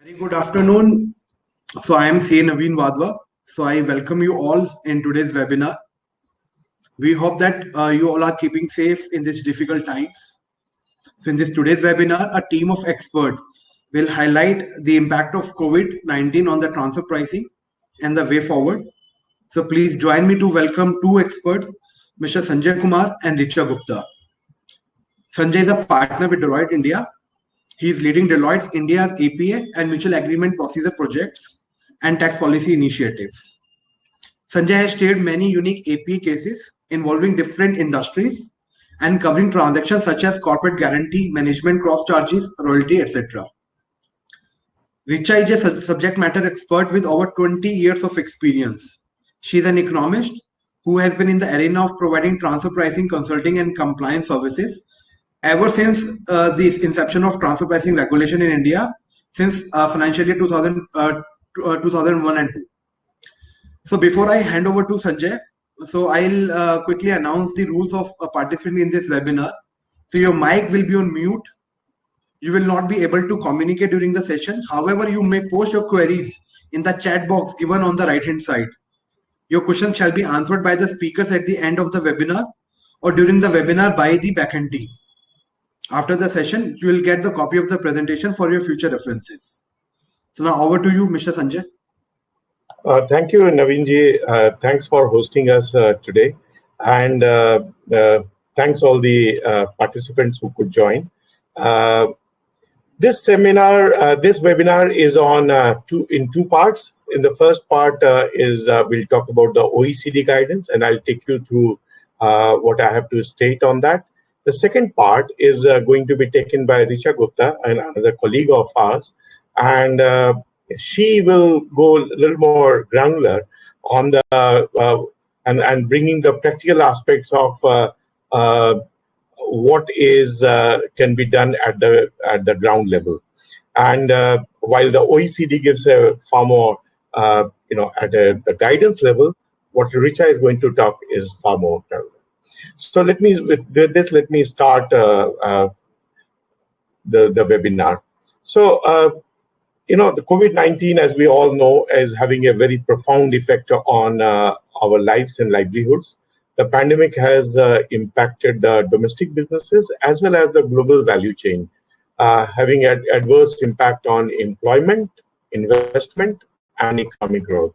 Very good afternoon. So I am C. Naveen Wadhwa. So I welcome you all in today's webinar. We hope that you all are keeping safe in these difficult times. So in this today's webinar, a team of experts will highlight the impact of COVID-19 on the transfer pricing and the way forward. So please join me to welcome two experts, Mr. Sanjay Kumar and Richa Gupta. Sanjay is a partner with Deloitte India. He is leading Deloitte's India's APA and Mutual Agreement Procedure projects and tax policy initiatives. Sanjay has steered many unique APA cases involving different industries and covering transactions such as corporate guarantee, management cross charges, royalty, etc. Richa is a subject matter expert with over 20 years of experience. She is an economist who has been in the arena of providing transfer pricing, consulting, and compliance services ever since the inception of transfer pricing regulation in India, since financial year 2001 and 2. So before I hand over to Sanjay, so I'll quickly announce the rules of participating in this webinar. So your mic will be on mute. You will not be able to communicate during the session. However, you may post your queries in the chat box given on the right hand side. Your questions shall be answered by the speakers at the end of the webinar or during the webinar by the backend team. After the session, you will get the copy of the presentation for your future references. So now over to you, Mr. Sanjay. Thank you, Naveenji. Thanks for hosting us today. And thanks all the participants who could join. This webinar is on in two parts. In the first part we'll talk about the OECD guidance, and I'll take you through what I have to state on that. The second part is going to be taken by Richa Gupta, and another colleague of ours, and she will go a little more granular on the and bringing the practical aspects of what is can be done at the ground level. And while the OECD gives a far more at the guidance level, what Richa is going to talk is far more granular. So let me start the webinar. So the COVID-19, as we all know, is having a very profound effect on our lives and livelihoods. The pandemic has impacted the domestic businesses as well as the global value chain, having an adverse impact on employment, investment, and economic growth.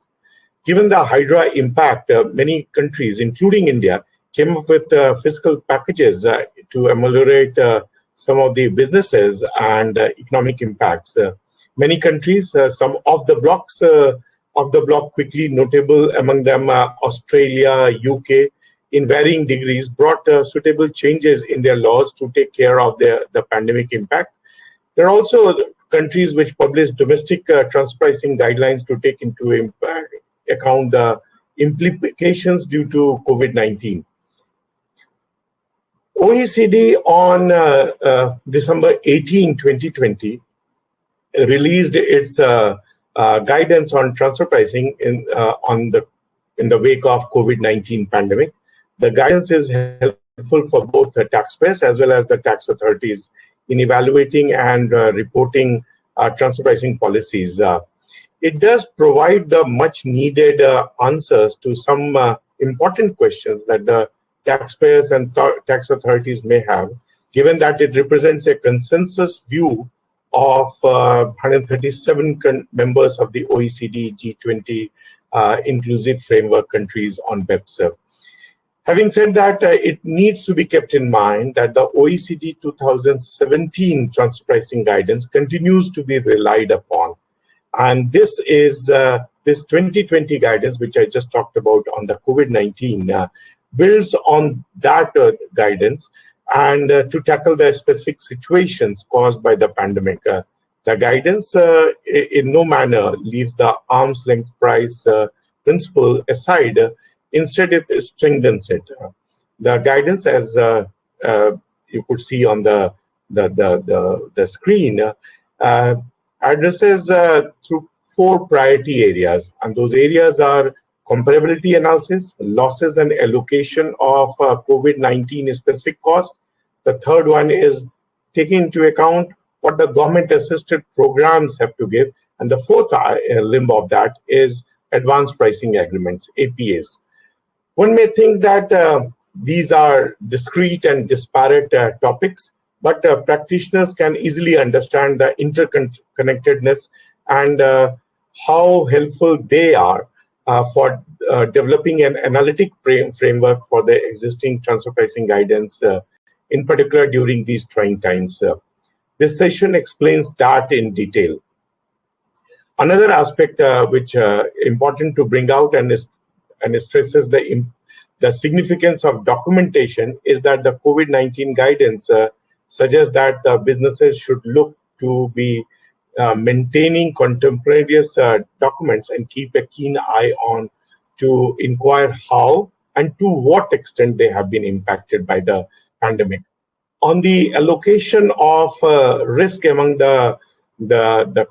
Given the Hydra impact, many countries, including India, came up with fiscal packages to ameliorate some of the businesses and economic impacts. Many countries, some of the bloc quickly notable among them Australia, UK, in varying degrees, brought suitable changes in their laws to take care of the pandemic impact. There are also countries which publish domestic transfer pricing guidelines to take into account the implications due to COVID-19. OECD on December 18, 2020, released its guidance on transfer pricing in the wake of COVID-19 pandemic. The guidance is helpful for both the taxpayers as well as the tax authorities in evaluating and reporting transfer pricing policies. It does provide the much needed answers to some important questions that the taxpayers and tax authorities may have, given that it represents a consensus view of 137 members of the OECD G20 inclusive framework countries on BEPS. Having said that, it needs to be kept in mind that the OECD 2017 transfer pricing guidance continues to be relied upon. And this is this 2020 guidance, which I just talked about on the COVID-19, builds on that guidance and to tackle the specific situations caused by the pandemic. The guidance in no manner leaves the arm's length price principle aside. Instead, it strengthens it. The guidance, as you could see on the screen, addresses through 4 priority areas, and those areas are comparability analysis, losses and allocation of COVID-19 specific cost. The third one is taking into account what the government-assisted programs have to give. And the fourth limb of that is advanced pricing agreements, APAs. One may think that these are discrete and disparate topics, but practitioners can easily understand the interconnectedness and how helpful they are for developing an analytic framework for the existing transfer pricing guidance, in particular during these trying times. This session explains that in detail. Another aspect which important to bring out and stresses the significance of documentation is that the COVID-19 guidance suggests that businesses should look to be maintaining contemporaneous documents and keep a keen eye on to inquire how and to what extent they have been impacted by the pandemic. On the allocation of risk among the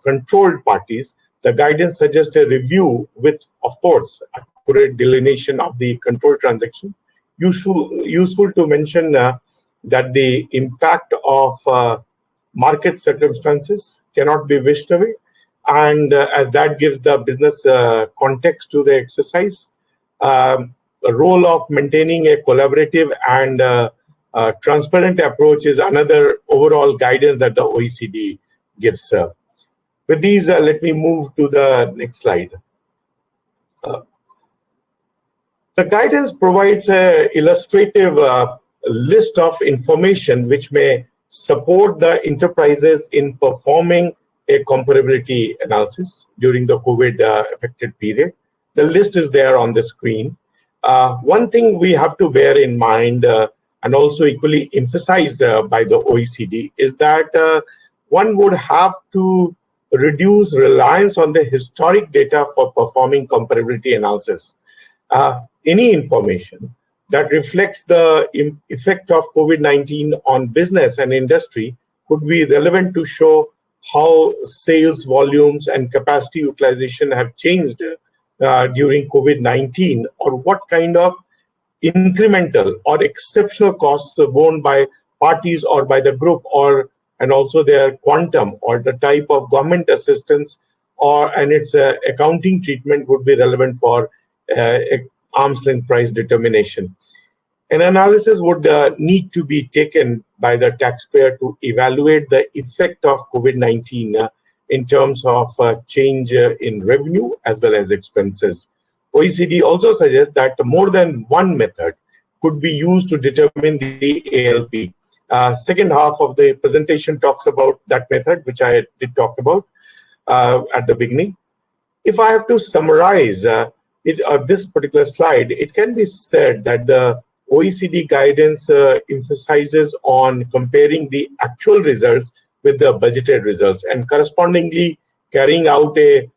controlled parties, the guidance suggests a review with, of course, accurate delineation of the controlled transaction. Useful to mention that the impact of market circumstances cannot be wished away, and as that gives the business context to the exercise. The role of maintaining a collaborative and transparent approach is another overall guidance that the OECD gives. With these, let me move to the next slide. The guidance provides an illustrative list of information which may support the enterprises in performing a comparability analysis during the COVID-affected period. The list is there on the screen. One thing we have to bear in mind and also equally emphasized by the OECD is that one would have to reduce reliance on the historic data for performing comparability analysis. Any information that reflects the effect of COVID-19 on business and industry could be relevant to show how sales volumes and capacity utilization have changed during COVID-19, or what kind of incremental or exceptional costs are borne by parties or by the group, and also their quantum or the type of government assistance and its accounting treatment would be relevant for arm's length price determination. An analysis would need to be taken by the taxpayer to evaluate the effect of COVID-19 in terms of change in revenue as well as expenses. OECD also suggests that more than one method could be used to determine the ALP. Second half of the presentation talks about that method, which I did talk about at the beginning. If I have to summarize this particular slide, it can be said that the OECD guidance emphasizes on comparing the actual results with the budgeted results and correspondingly carrying out a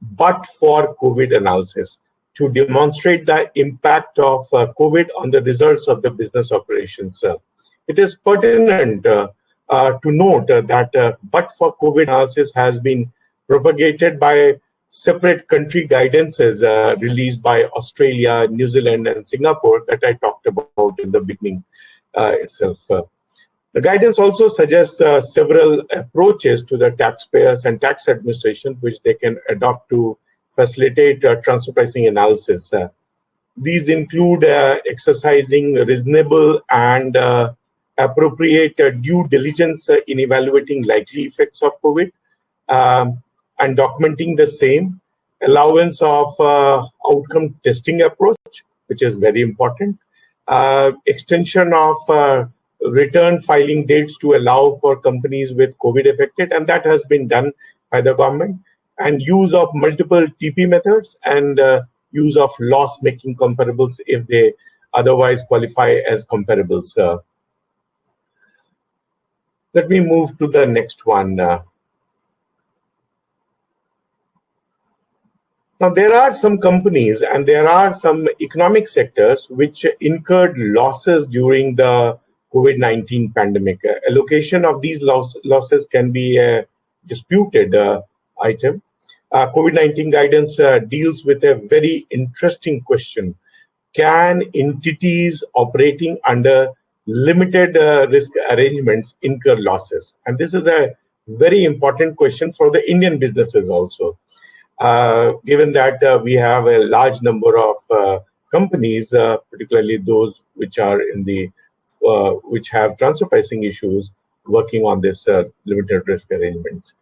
but for COVID analysis to demonstrate the impact of COVID on the results of the business operations. It is pertinent to note that but for COVID analysis has been propagated by separate country guidances released by Australia, New Zealand, and Singapore that I talked about in the beginning itself. The guidance also suggests several approaches to the taxpayers and tax administration which they can adopt to facilitate transfer pricing analysis. These include exercising reasonable and appropriate due diligence in evaluating likely effects of COVID, and documenting the same, allowance of outcome testing approach, which is very important, extension of return filing dates to allow for companies with COVID affected, and that has been done by the government, and use of multiple TP methods and use of loss-making comparables if they otherwise qualify as comparables. Let me move to the next one. Now, there are some companies and there are some economic sectors which incurred losses during the COVID-19 pandemic. Allocation of these losses can be a disputed item. COVID-19 guidance deals with a very interesting question. Can entities operating under limited risk arrangements incur losses? And this is a very important question for the Indian businesses also. Given that we have a large number of companies, particularly those which are in the which have transfer pricing issues, working on this limited risk arrangements.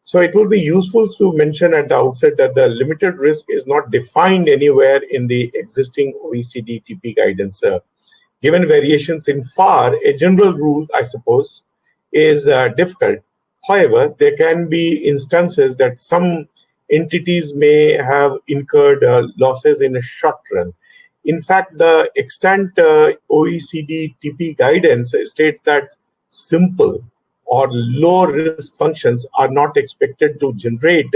So it will be useful to mention at the outset that the limited risk is not defined anywhere in the existing OECD TP guidance. Given variations in FAR, a general rule, I suppose, is difficult. However, there can be instances that some entities may have incurred losses in a short run. In fact, the extant OECD TP guidance states that simple or low risk functions are not expected to generate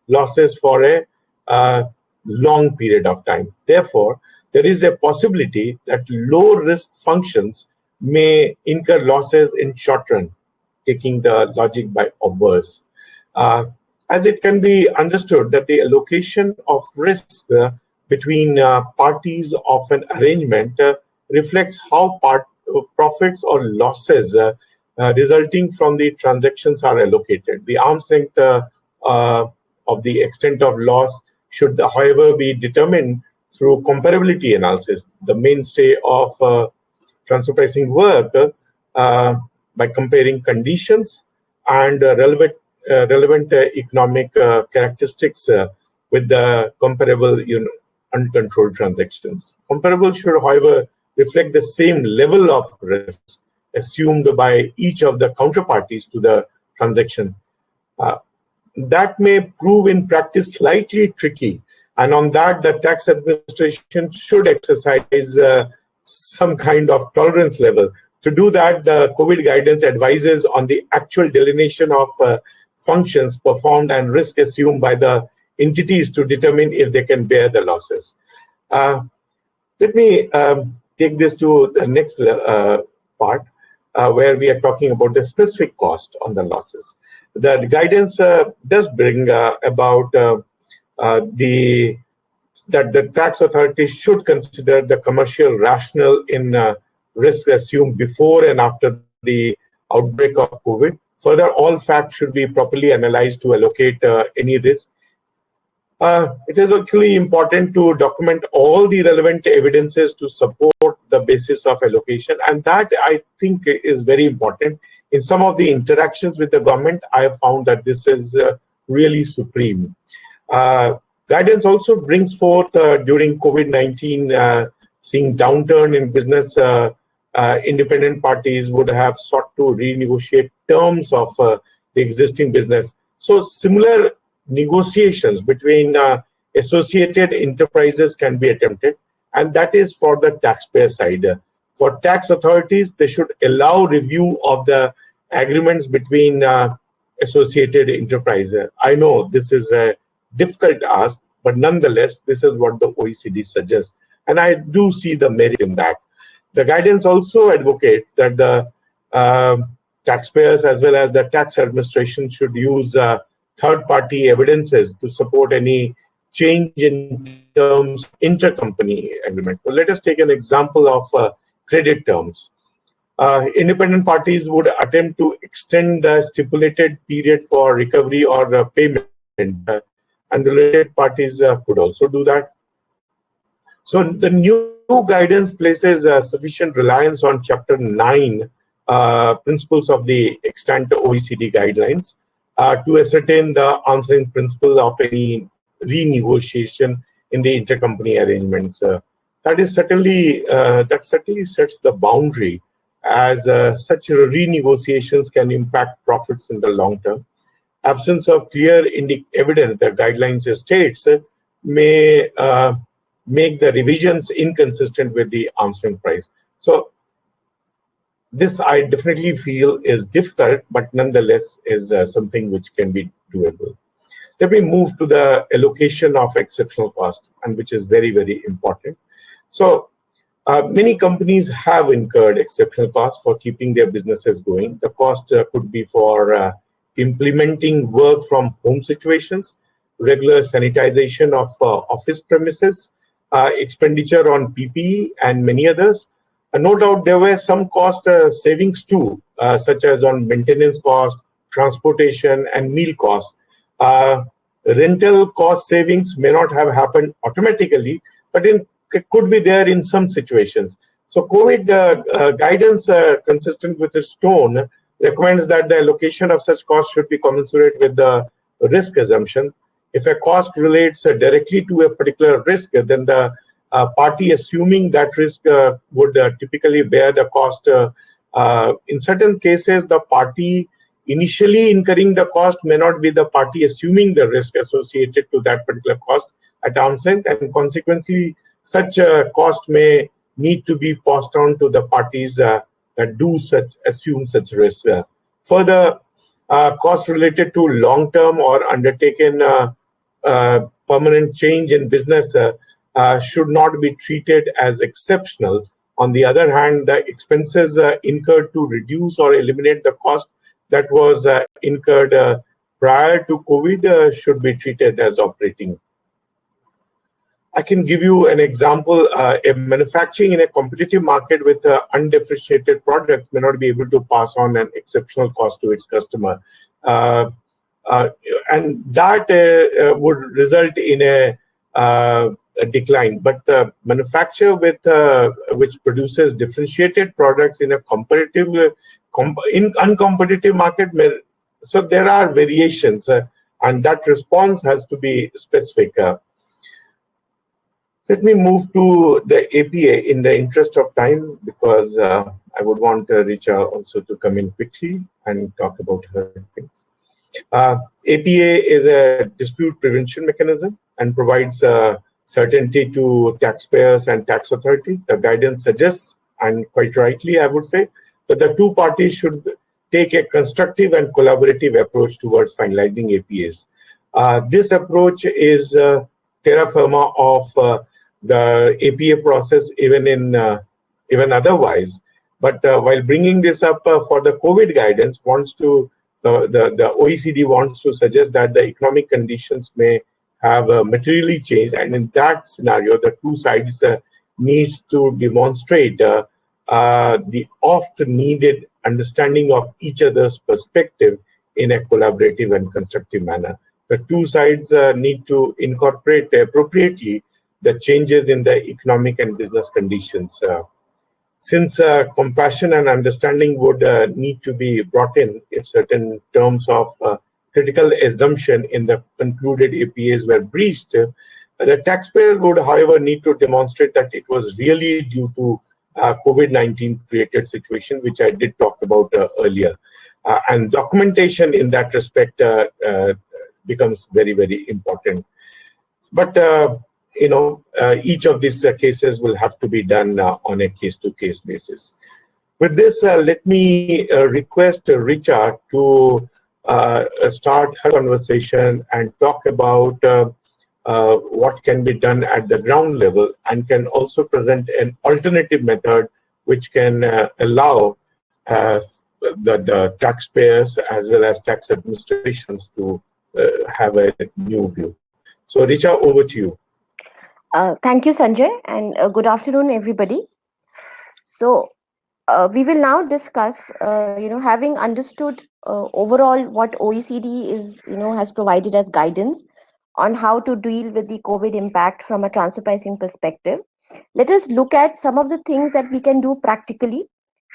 losses for a long period of time. Therefore, there is a possibility that low risk functions may incur losses in short run, taking the logic by obverse. As it can be understood that the allocation of risk between parties of an arrangement reflects how profits or losses resulting from the transactions are allocated. The arm's length of the extent of loss should, however, be determined through comparability analysis, the mainstay of transfer pricing work, by comparing conditions and relevant economic characteristics with the comparable uncontrolled transactions. Comparable should, however, reflect the same level of risk assumed by each of the counterparties to the transaction. That may prove in practice slightly tricky, and on that the tax administration should exercise some kind of tolerance level. To do that, the COVID guidance advises on the actual delineation of functions performed and risk assumed by the entities to determine if they can bear the losses. Let me take this to the next part, where we are talking about the specific cost on the losses. The guidance does bring about that the tax authorities should consider the commercial rationale in risk assumed before and after the outbreak of COVID. Further, all facts should be properly analyzed to allocate any risk. It is actually important to document all the relevant evidences to support the basis of allocation, and that I think is very important. In some of the interactions with the government, I have found that this is really supreme. Guidance also brings forth during COVID-19, seeing downturn in business, independent parties would have sought to renegotiate terms of the existing business. So similar negotiations between associated enterprises can be attempted, and that is for the taxpayer side. For tax authorities, they should allow review of the agreements between associated enterprises. I know this is a difficult ask, but nonetheless, this is what the OECD suggests, and I do see the merit in that. The guidance also advocates that the taxpayers as well as the tax administration should use third-party evidences to support any change in terms intercompany agreement. So let us take an example of credit terms. Independent parties would attempt to extend the stipulated period for recovery or payment, and related parties could also do that. So the new guidance places sufficient reliance on Chapter 9 principles of the extant OECD guidelines to ascertain the arm's length principle of any renegotiation in the intercompany arrangements. That certainly sets the boundary, as such renegotiations can impact profits in the long term. Absence of clear evidence, the guidelines states, may make the revisions inconsistent with the arm's length price. So this I definitely feel is difficult, but nonetheless is something which can be doable. Let me move to the allocation of exceptional costs, and which is very, very important. So many companies have incurred exceptional costs for keeping their businesses going. The cost could be for implementing work from home situations, regular sanitization of office premises, expenditure on PPE, and many others. No doubt there were some cost savings too, such as on maintenance cost, transportation, and meal costs. Rental cost savings may not have happened automatically, but it could be there in some situations. So COVID guidance, consistent with its tone, recommends that the allocation of such costs should be commensurate with the risk assumption. If a cost relates directly to a particular risk, then the party assuming that risk would typically bear the cost. In certain cases, the party initially incurring the cost may not be the party assuming the risk associated to that particular cost at arm's length, and consequently, such a cost may need to be passed on to the parties that do assume such risk. Further, costs related to long-term or undertaken permanent change in business should not be treated as exceptional. On the other hand, the expenses incurred to reduce or eliminate the cost that was incurred prior to COVID should be treated as operating. I can give you an example. A manufacturing in a competitive market with undifferentiated products may not be able to pass on an exceptional cost to its customer. And that would result in a decline. But the manufacturer which produces differentiated products in a competitive, in uncompetitive market, so there are variations, and that response has to be specific. Let me move to the APA in the interest of time, because I would want Richa also to come in quickly and talk about her things. APA is a dispute prevention mechanism and provides certainty to taxpayers and tax authorities. The guidance suggests, and quite rightly I would say, that the two parties should take a constructive and collaborative approach towards finalizing APAs. This approach is terra firma of the APA process, even otherwise. But while bringing this up for the COVID guidance, the OECD wants to suggest that the economic conditions may have materially changed, and in that scenario, the two sides need to demonstrate the oft-needed understanding of each other's perspective in a collaborative and constructive manner. The two sides need to incorporate appropriately the changes in the economic and business conditions. Since compassion and understanding would need to be brought in if certain terms of critical assumption in the concluded APAs were breached, the taxpayers would, however, need to demonstrate that it was really due to COVID-19 created situation, which I did talk about earlier. And documentation in that respect becomes very, very important. But each of these cases will have to be done on a case-to-case basis. With this, let me request Richa to start her conversation and talk about what can be done at the ground level, and can also present an alternative method which can allow the taxpayers as well as tax administrations to have a new view. So Richa, over to you. Thank you, Sanjay, and good afternoon, everybody. So we will now discuss, having understood overall what OECD has provided as guidance on how to deal with the COVID impact from a transfer pricing perspective. Let us look at some of the things that we can do practically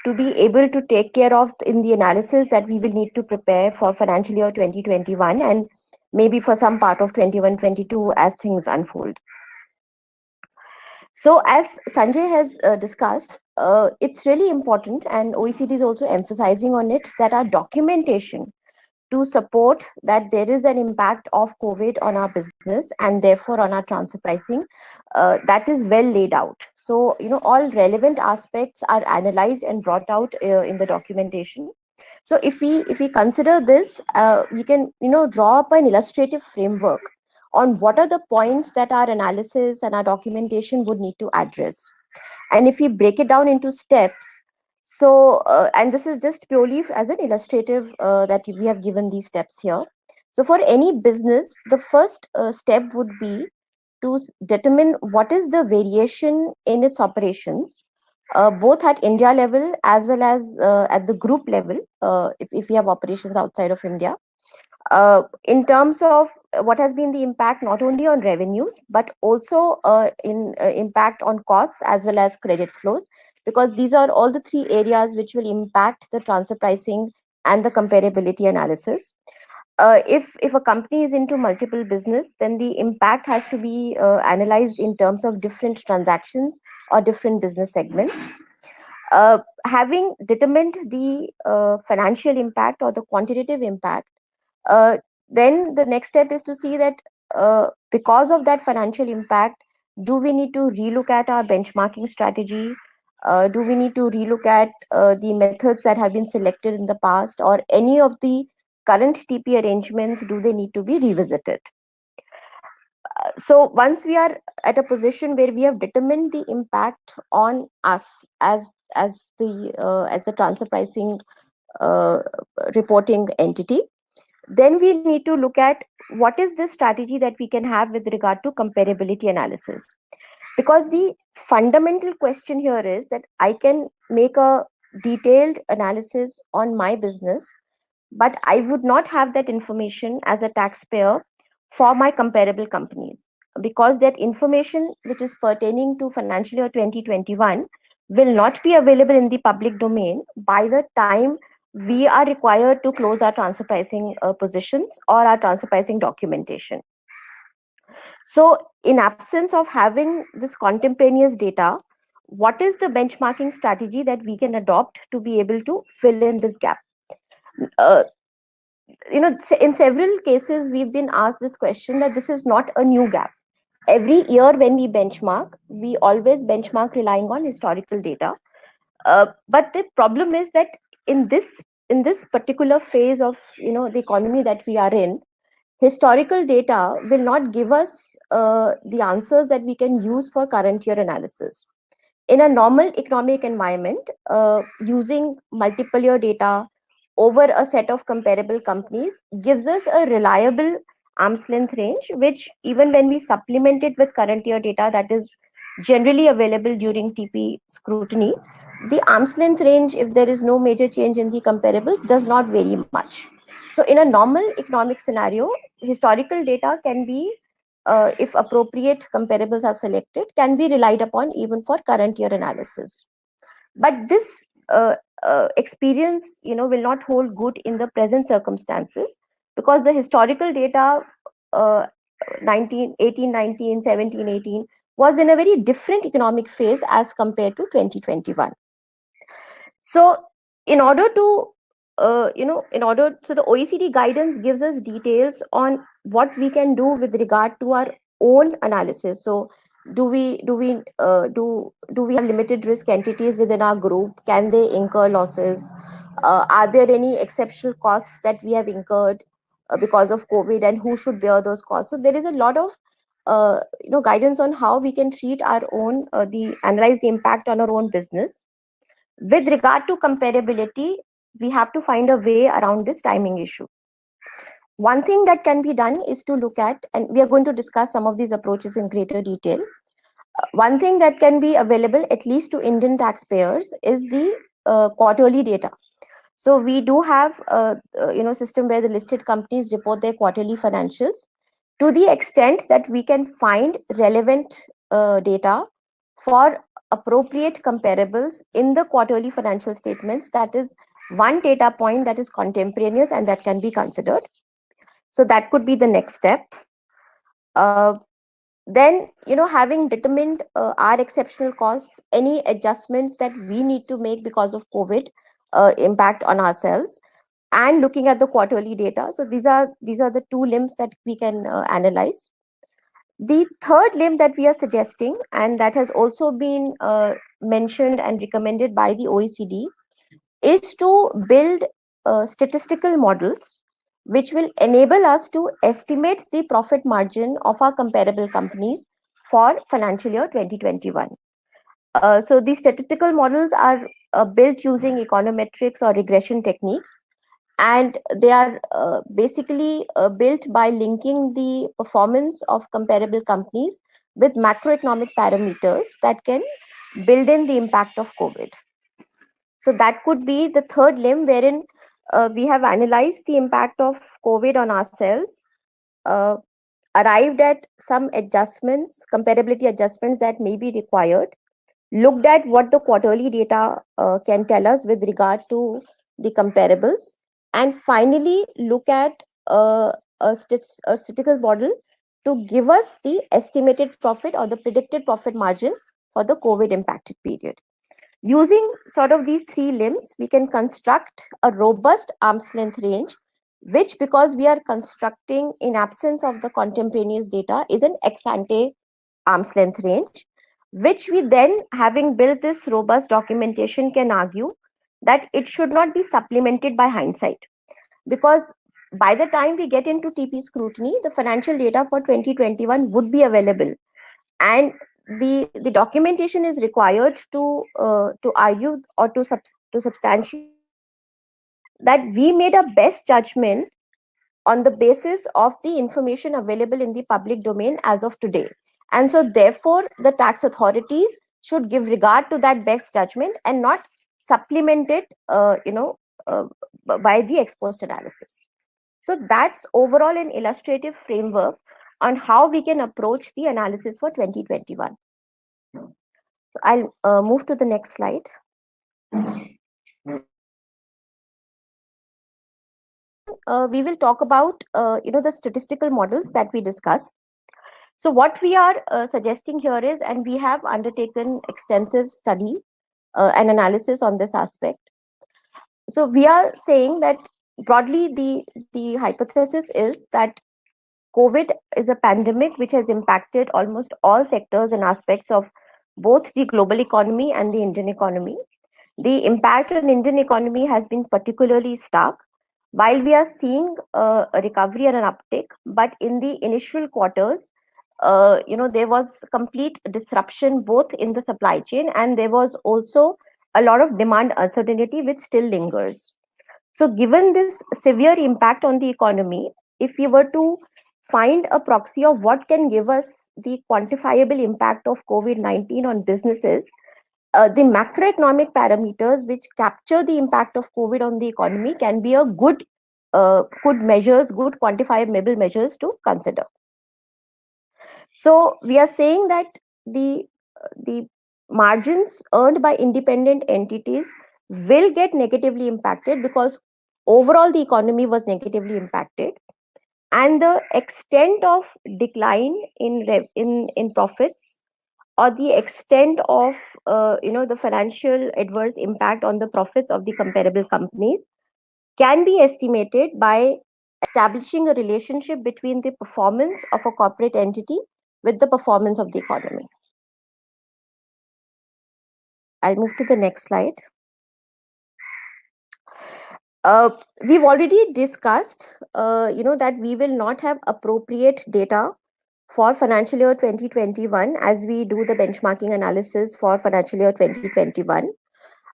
to be able to take care of in the analysis that we will need to prepare for financial year 2021 and maybe for some part of 21-22 as things unfold. So as Sanjay has discussed, it's really important, and OECD is also emphasizing on it, that our documentation to support that there is an impact of COVID on our business and therefore on our transfer pricing, that is well laid out. So, all relevant aspects are analyzed and brought out in the documentation. So if we consider this, we can, draw up an illustrative framework on what are the points that our analysis and our documentation would need to address. And if we break it down into steps, so, and this is just purely as an illustrative that we have given these steps here. So for any business, the first step would be to determine what is the variation in its operations both at India level as well as at the group level, if we have operations outside of India. In terms of what has been the impact not only on revenues but also in impact on costs as well as credit flows, because these are all the three areas which will impact the transfer pricing and the comparability analysis. If a company is into multiple business, then the impact has to be analyzed in terms of different transactions or different business segments. Having determined the financial impact or the quantitative impact, uh, then the next step is to see that because of that financial impact, do we need to relook at our benchmarking strategy? Do we need to relook at the methods that have been selected in the past, or any of the current TP arrangements, do they need to be revisited? So once we are at a position where we have determined the impact on us as the transfer pricing uh, reporting entity, then we need to look at what is the strategy that we can have with regard to comparability analysis. Because the fundamental question here is that I can make a detailed analysis on my business, but I would not have that information as a taxpayer for my comparable companies, because that information which is pertaining to financial year 2021 will not be available in the public domain by the time we are required to close our transfer pricing positions or our transfer pricing documentation. So, in absence of having this contemporaneous data, what is the benchmarking strategy that we can adopt to be able to fill in this gap? Uh, in several cases, we've been asked this question that this is not a new gap. Every year when we benchmark, we always benchmark relying on historical data. But the problem is that in this particular phase of the economy that we are in, historical data will not give us the answers that we can use for current year analysis. In a normal economic environment, using multiple year data over a set of comparable companies gives us a reliable arm's length range, which even when we supplement it with current year data that is generally available during TP scrutiny, the arm's length range, if there is no major change in the comparables, does not vary much. So in a normal economic scenario, historical data can be, if appropriate comparables are selected, can be relied upon even for current year analysis. But this experience, will not hold good in the present circumstances, because the historical data, uh, 18, 19, 17, 18, was in a very different economic phase as compared to 2021. So in order to so the OECD guidance gives us details on what we can do with regard to our own analysis. So do we have limited risk entities within our group? Can they incur losses? Are there any exceptional costs that we have incurred because of COVID, and who should bear those costs? So there is a lot of guidance on how we can treat our own analyze the impact on our own business. With regard to comparability, we have to find a way around this timing issue. One thing that can be done is to look at, and we are going to discuss some of these approaches in greater detail. One thing that can be available, at least to Indian taxpayers, is the quarterly data. So we do have a system where the listed companies report their quarterly financials. To the extent that we can find relevant data for appropriate comparables in the quarterly financial statements, that is one data point that is contemporaneous and that can be considered. So that could be the next step. Then, having determined our exceptional costs, any adjustments that we need to make because of COVID impact on ourselves, and looking at the quarterly data. So these are the two limbs that we can analyze. The third limb that we are suggesting, and that has also been mentioned and recommended by the OECD, is to build statistical models which will enable us to estimate the profit margin of our comparable companies for financial year 2021. So these statistical models are built using econometrics or regression techniques, and they are basically built by linking the performance of comparable companies with macroeconomic parameters that can build in the impact of COVID. So that could be the third limb, wherein we have analyzed the impact of COVID on ourselves, uh, arrived at some adjustments, comparability adjustments that may be required, looked at what the quarterly data can tell us with regard to the comparables, and finally look at a statistical model to give us the estimated profit or the predicted profit margin for the COVID impacted period. Using sort of these three limbs, we can construct a robust arm's length range, which, because we are constructing in absence of the contemporaneous data, is an ex ante arm's length range, which we then, having built this robust documentation, can argue that it should not be supplemented by hindsight. Because by the time we get into TP scrutiny, the financial data for 2021 would be available, and the documentation is required to argue or to substantiate that we made a best judgment on the basis of the information available in the public domain as of today. And so therefore the tax authorities should give regard to that best judgment and not supplement it by the ex post analysis. So that's overall an illustrative framework on how we can approach the analysis for 2021. So I'll move to the next slide. We will talk about the statistical models that we discussed. So what we are suggesting here is, and we have undertaken extensive study and analysis on this aspect. So we are saying that broadly the hypothesis is that COVID is a pandemic which has impacted almost all sectors and aspects of both the global economy and the Indian economy. The impact on Indian economy has been particularly stark. While we are seeing a recovery and an uptick, but in the initial quarters, there was complete disruption both in the supply chain, and there was also a lot of demand uncertainty which still lingers. So given this severe impact on the economy, if we were to find a proxy of what can give us the quantifiable impact of COVID-19 on businesses, the macroeconomic parameters which capture the impact of COVID on the economy can be a good measures, good quantifiable measures to consider. So we are saying that the margins earned by independent entities will get negatively impacted because overall the economy was negatively impacted, and the extent of decline in profits or the extent of the financial adverse impact on the profits of the comparable companies can be estimated by establishing a relationship between the performance of a corporate entity with the performance of the economy. I'll move to the next slide. We've already discussed, that we will not have appropriate data for financial year 2021 as we do the benchmarking analysis for financial year 2021.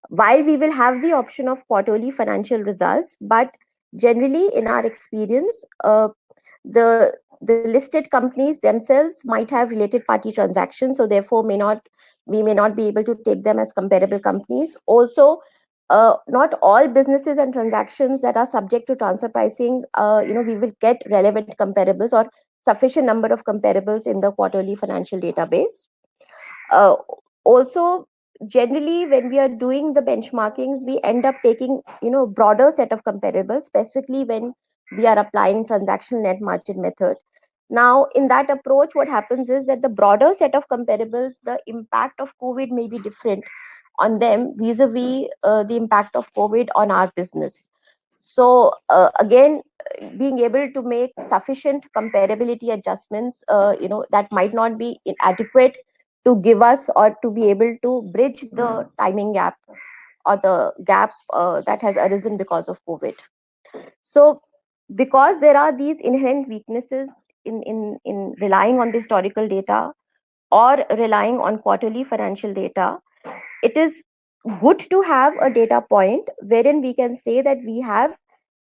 While we will have the option of quarterly financial results, but generally in our experience, the listed companies themselves might have related party transactions, so therefore we may not be able to take them as comparable companies. Also, not all businesses and transactions that are subject to transfer pricing, we will get relevant comparables or sufficient number of comparables in the quarterly financial database. Also, generally when we are doing the benchmarkings, we end up taking broader set of comparables, specifically when we are applying transactional net margin method. Now in that approach, what happens is that the broader set of comparables, the impact of COVID may be different on them vis-a-vis the impact of COVID on our business. So again, being able to make sufficient comparability adjustments, that might not be inadequate to give us or to be able to bridge the timing gap or the gap that has arisen because of COVID. So because there are these inherent weaknesses in relying on the historical data or relying on quarterly financial data, it is good to have a data point wherein we can say that we have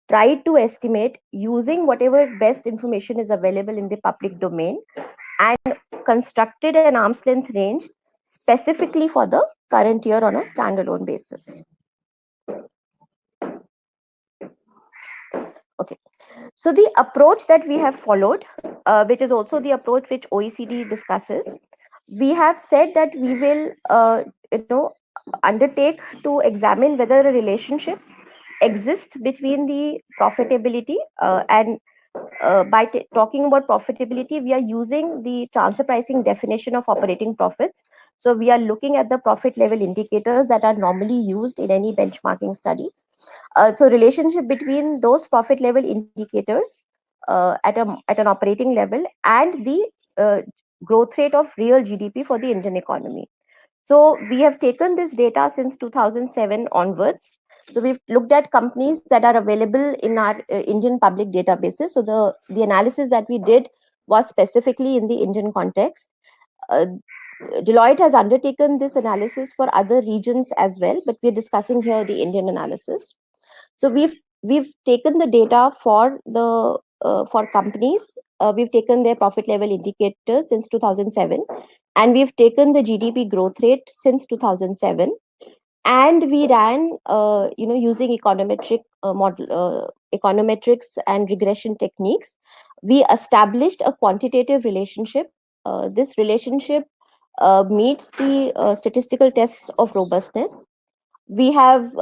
tried to estimate using whatever best information is available in the public domain and constructed an arm's length range specifically for the current year on a standalone basis. Okay, so the approach that we have followed, which is also the approach which OECD discusses, we have said that we will undertake to examine whether a relationship exists between the profitability and by talking about profitability, we are using the transfer pricing definition of operating profits. So we are looking at the profit level indicators that are normally used in any benchmarking study. So relationship between those profit level indicators at an operating level and the growth rate of real GDP for the Indian economy. So we have taken this data since 2007 onwards. So we've looked at companies that are available in our Indian public databases. So the analysis that we did was specifically in the Indian context. Deloitte has undertaken this analysis for other regions as well, but we're discussing here the Indian analysis. So we've taken the data for the for companies. We've taken their profit level indicators since 2007, and we've taken the GDP growth rate since 2007, and we ran using econometrics and regression techniques. We established a quantitative relationship. This relationship meets the statistical tests of robustness. We have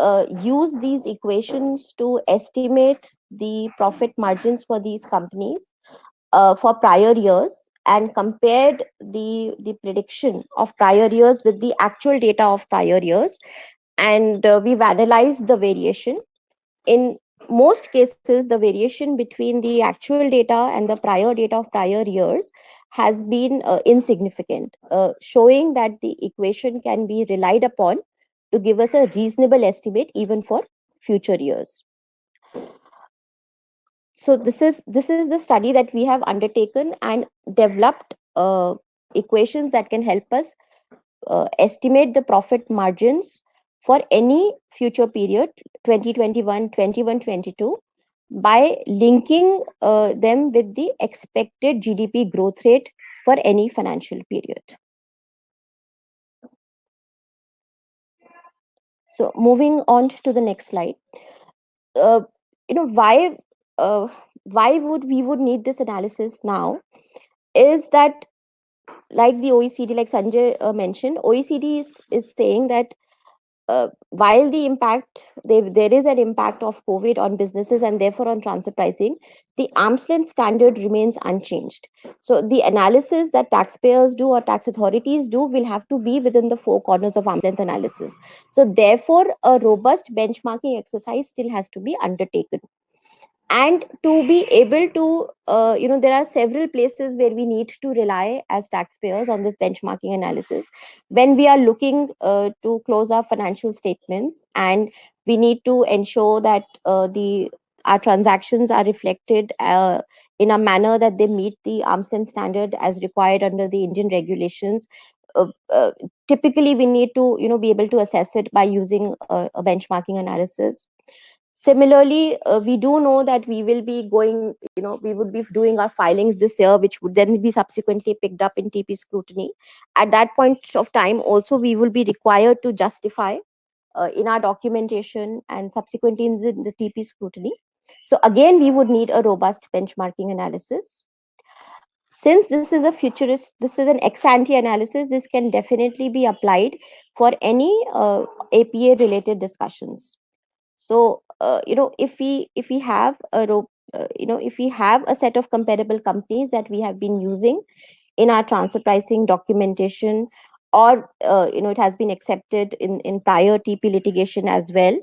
used these equations to estimate the profit margins for these companies for prior years, and compared the prediction of prior years with the actual data of prior years, and we've analyzed the variation. In most cases, the variation between the actual data and the prior data of prior years has been insignificant, showing that the equation can be relied upon to give us a reasonable estimate even for future years. So this is the study that we have undertaken and developed equations that can help us estimate the profit margins for any future period, 2021, 21, 22, by linking them with the expected GDP growth rate for any financial period. So moving on to the next slide. Why would we need this analysis now is that, like the OECD, like Sanjay mentioned, OECD is saying that while the impact there is an impact of COVID on businesses and therefore on transfer pricing, the arm's length standard remains unchanged. So the analysis that taxpayers do or tax authorities do will have to be within the four corners of arm's length analysis. So therefore, a robust benchmarking exercise still has to be undertaken. And to be able to there are several places where we need to rely as taxpayers on this benchmarking analysis when we are looking to close our financial statements, and we need to ensure that our transactions are reflected in a manner that they meet the arm's length standard as required under the Indian regulations. Typically we need to be able to assess it by using a benchmarking analysis. Similarly, we do know that we will be going, we would be doing our filings this year, which would then be subsequently picked up in TP scrutiny. At that point of time, also, we will be required to justify in our documentation and subsequently in the TP scrutiny. So again, we would need a robust benchmarking analysis. Since this is this is an ex-ante analysis, this can definitely be applied for any APA related discussions. So if we have if we have a set of comparable companies that we have been using in our transfer pricing documentation, or it has been accepted in prior TP litigation as well,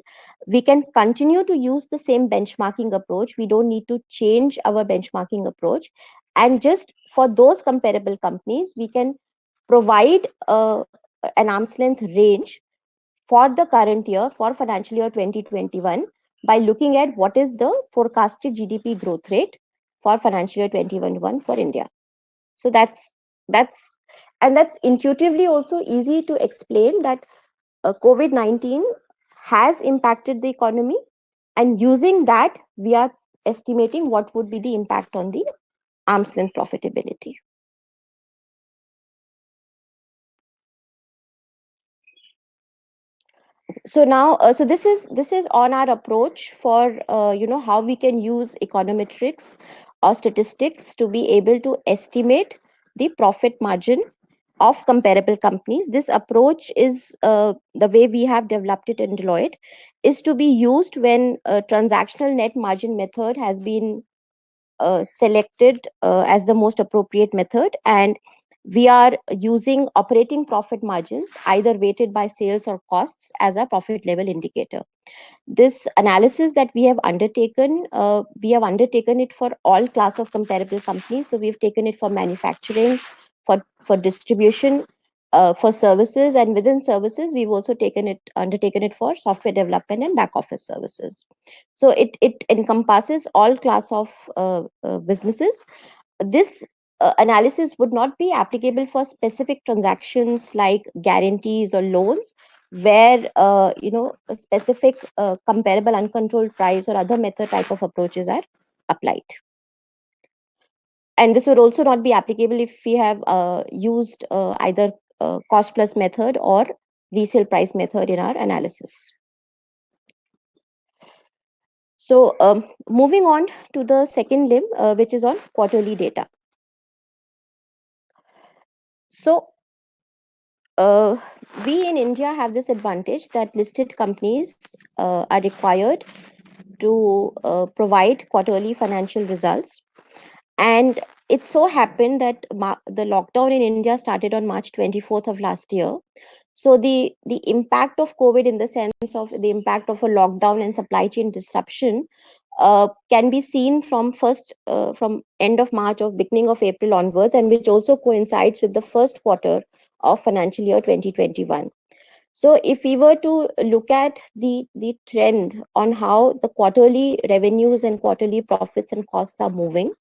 we can continue to use the same benchmarking approach. We don't need to change our benchmarking approach, and just for those comparable companies, we can provide an arm's length range for the current year, for financial year 2021, by looking at what is the forecasted GDP growth rate for financial year 2021 for India. So that's intuitively also easy to explain that COVID-19 has impacted the economy, and using that we are estimating what would be the impact on the arm's length profitability. So now, so this is on our approach for how we can use econometrics or statistics to be able to estimate the profit margin of comparable companies. This approach is the way we have developed it in Deloitte, is to be used when a transactional net margin method has been selected as the most appropriate method, and we are using operating profit margins either weighted by sales or costs as a profit level indicator. This analysis that we have undertaken it for all class of comparable companies. So we've taken it for manufacturing, for distribution, for services, and within services we've also undertaken it for software development and back office services. So it encompasses all class of businesses. This analysis would not be applicable for specific transactions like guarantees or loans, where a specific comparable uncontrolled price or other method type of approaches are applied. And this would also not be applicable if we have used either cost plus method or resale price method in our analysis. So moving on to the second limb, which is on quarterly data. So we in India have this advantage that listed companies are required to provide quarterly financial results. And it so happened that the lockdown in India started on March 24th of last year. So the impact of COVID, in the sense of the impact of a lockdown and supply chain disruption, can be seen from end of March or beginning of April onwards, and which also coincides with the first quarter of financial year 2021. So if we were to look at the trend on how the quarterly revenues and quarterly profits and costs are moving,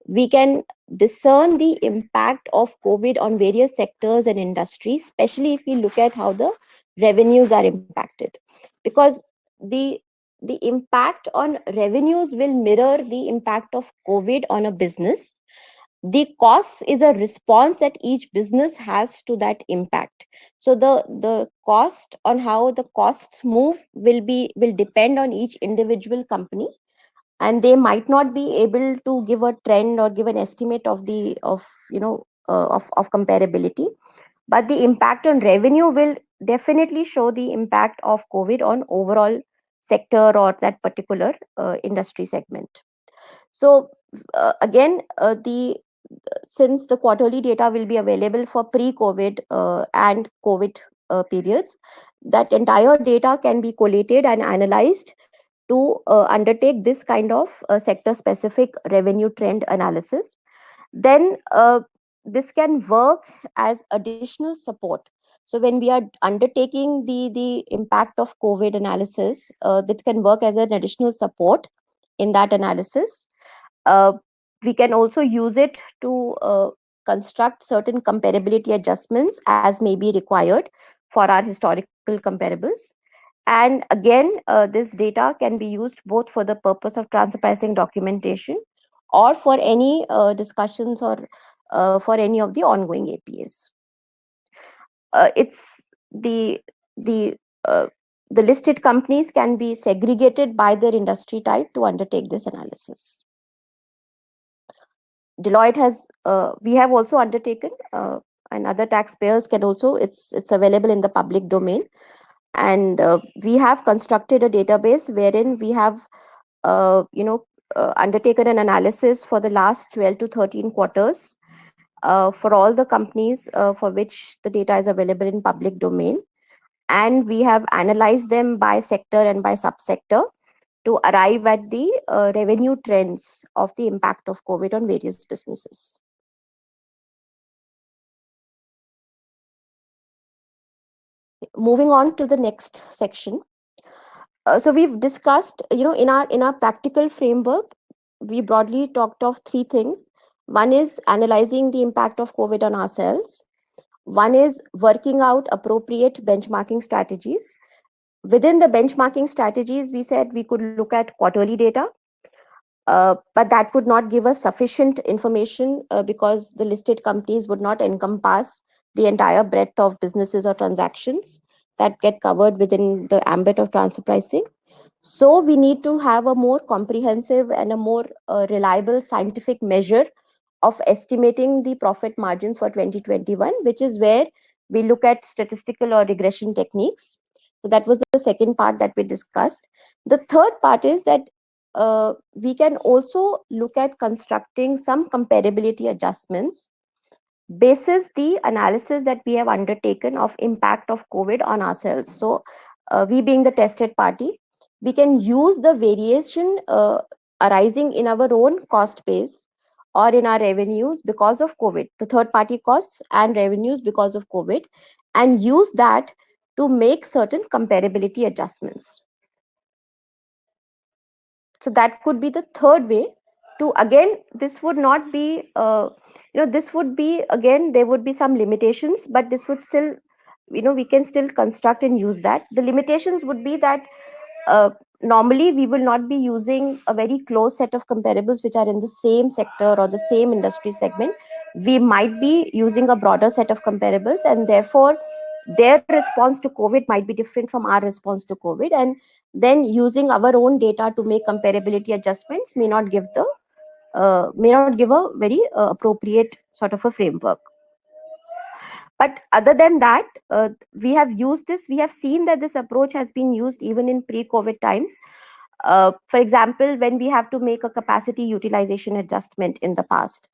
we can discern the impact of COVID on various sectors and industries, especially if we look at how the revenues are impacted. Because the impact on revenues will mirror the impact of COVID on a business. The costs is a response that each business has to that impact. So the cost, on how the costs move, will depend on each individual company, and they might not be able to give a trend or give an estimate of of comparability, but the impact on revenue will definitely show the impact of COVID on overall sector or that particular industry segment. So again, the since the quarterly data will be available for pre-COVID and COVID periods, that entire data can be collated and analyzed to undertake this kind of sector specific revenue trend analysis. Then this can work as additional support. So when we are undertaking the impact of COVID analysis, that can work as an additional support in that analysis. uh, we can also use it to construct certain comparability adjustments as may be required for our historical comparables. And again, this data can be used both for the purpose of transfer pricing documentation or for any discussions or for any of the ongoing APAs. It's the uh, the listed companies can be segregated by their industry type to undertake this analysis. Deloitte has, we have also undertaken, and other taxpayers can also, it's available in the public domain. And we have constructed a database wherein we have, undertaken an analysis for the last 12 to 13 quarters for all the companies for which the data is available in public domain. And we have analyzed them by sector and by subsector to arrive at the revenue trends of the impact of COVID on various businesses. Moving on to the next section. So we've discussed, in our practical framework, we broadly talked of three things. One is analyzing the impact of COVID on ourselves. One is working out appropriate benchmarking strategies. Within the benchmarking strategies, we said we could look at quarterly data, but that would not give us sufficient information because the listed companies would not encompass the entire breadth of businesses or transactions. that get covered within the ambit of transfer pricing. So we need to have a more comprehensive and a more reliable scientific measure of estimating the profit margins for 2021, which is where we look at statistical or regression techniques. So that was the second part that we discussed. The third part is that we can also look at constructing some comparability adjustments basis the analysis that we have undertaken of impact of COVID on ourselves. So we being the tested party, we can use the variation arising in our own cost base or in our revenues because of COVID, the third party costs and revenues because of COVID, and use that to make certain comparability adjustments. So that could be the third way to, again, this would not be this would be, again, there would be some limitations, but this would still, we can still construct and use that. The limitations would be that normally we will not be using a very close set of comparables which are in the same sector or the same industry segment. We might be using a broader set of comparables, and therefore their response to COVID might be different from our response to COVID, and then using our own data to make comparability adjustments may not give a very appropriate sort of a framework. But other than that, we have used this. We have seen that this approach has been used even in pre-COVID times. For example, when we have to make a capacity utilization adjustment in the past.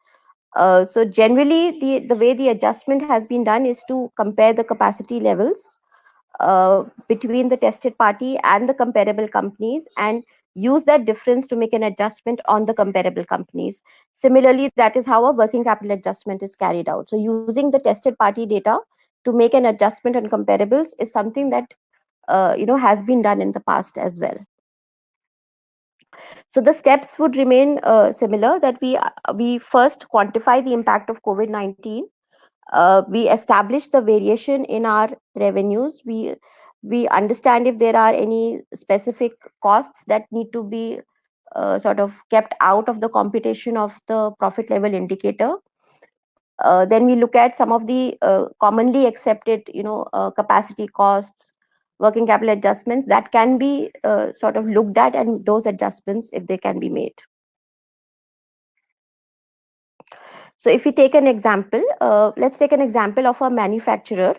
So generally, the way the adjustment has been done is to compare the capacity levels between the tested party and the comparable companies, and use that difference to make an adjustment on the comparable companies. Similarly, that is how a working capital adjustment is carried out. So using the tested party data to make an adjustment on comparables is something that has been done in the past as well. So the steps would remain similar, that we first quantify the impact of COVID-19. We establish the variation in our revenues. We understand if there are any specific costs that need to be sort of kept out of the computation of the profit level indicator. Then we look at some of the commonly accepted, capacity costs, working capital adjustments that can be sort of looked at, and those adjustments if they can be made. So if we take an example, let's take an example of a manufacturer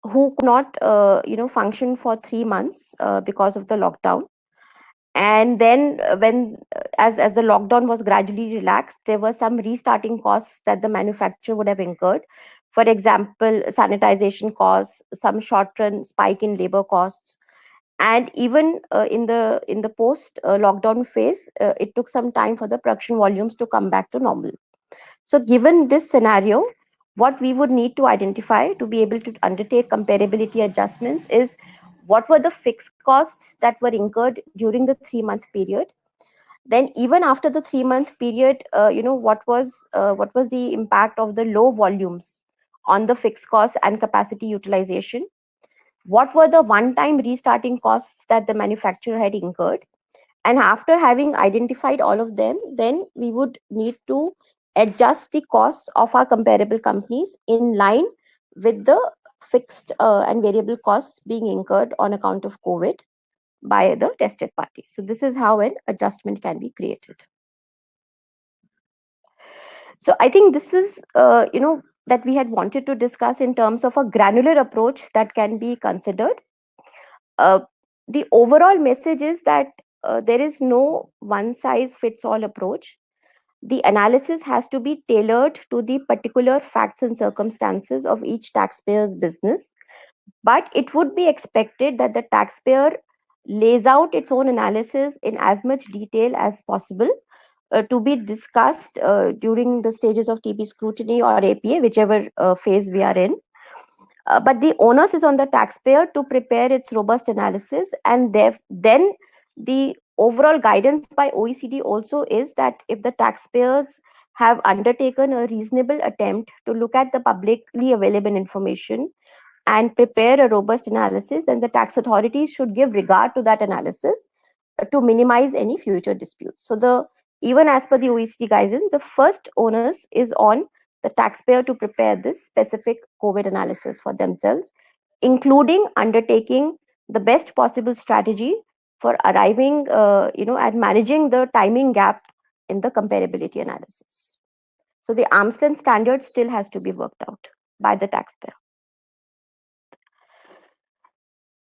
who could not, function for 3 months because of the lockdown. And then as the lockdown was gradually relaxed, there were some restarting costs that the manufacturer would have incurred. For example, sanitization costs, some short-run spike in labor costs, and even in the post lockdown phase, it took some time for the production volumes to come back to normal. So given this scenario, what we would need to identify to be able to undertake comparability adjustments is what were the fixed costs that were incurred during the 3-month period. Then even after the 3-month period, what was the impact of the low volumes on the fixed costs and capacity utilization? What were the one-time restarting costs that the manufacturer had incurred? And after having identified all of them, then we would need to adjust the costs of our comparable companies in line with the fixed and variable costs being incurred on account of COVID by the tested party. So this is how an adjustment can be created. So I think this is, that we had wanted to discuss in terms of a granular approach that can be considered. The overall message is that there is no one size fits all approach. The analysis has to be tailored to the particular facts and circumstances of each taxpayer's business. But it would be expected that the taxpayer lays out its own analysis in as much detail as possible to be discussed during the stages of TP scrutiny or APA, whichever phase we are in. But the onus is on the taxpayer to prepare its robust analysis, and then the overall guidance by OECD also is that if the taxpayers have undertaken a reasonable attempt to look at the publicly available information and prepare a robust analysis, then the tax authorities should give regard to that analysis to minimize any future disputes. So even as per the OECD guidance, the first onus is on the taxpayer to prepare this specific COVID analysis for themselves including undertaking the best possible strategy for arriving, at managing the timing gap in the comparability analysis. So the arm's length standard still has to be worked out by the taxpayer.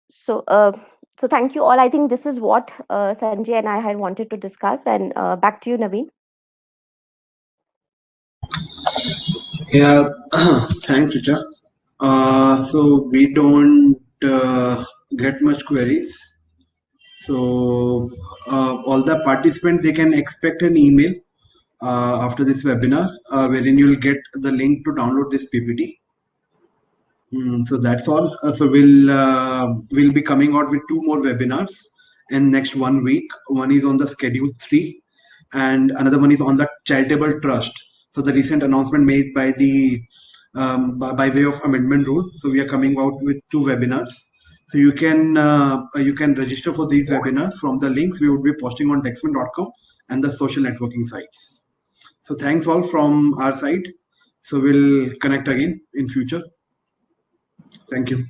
So, so thank you all. I think this is what Sanjay and I had wanted to discuss. And back to you, Naveen. Yeah, thanks, Richa. So we don't get much queries. So all the participants, they can expect an email after this webinar, wherein you'll get the link to download this PPT. So that's all. So we'll be coming out with 2 more webinars in next 1 week. One is on the schedule 3, and another one is on the charitable trust. So the recent announcement made by the by way of amendment rule. So we are coming out with 2 webinars. So you can register for these webinars from the links we would be posting on Dexmen.com and the social networking sites. So thanks all from our side. So we'll connect again in future. Thank you.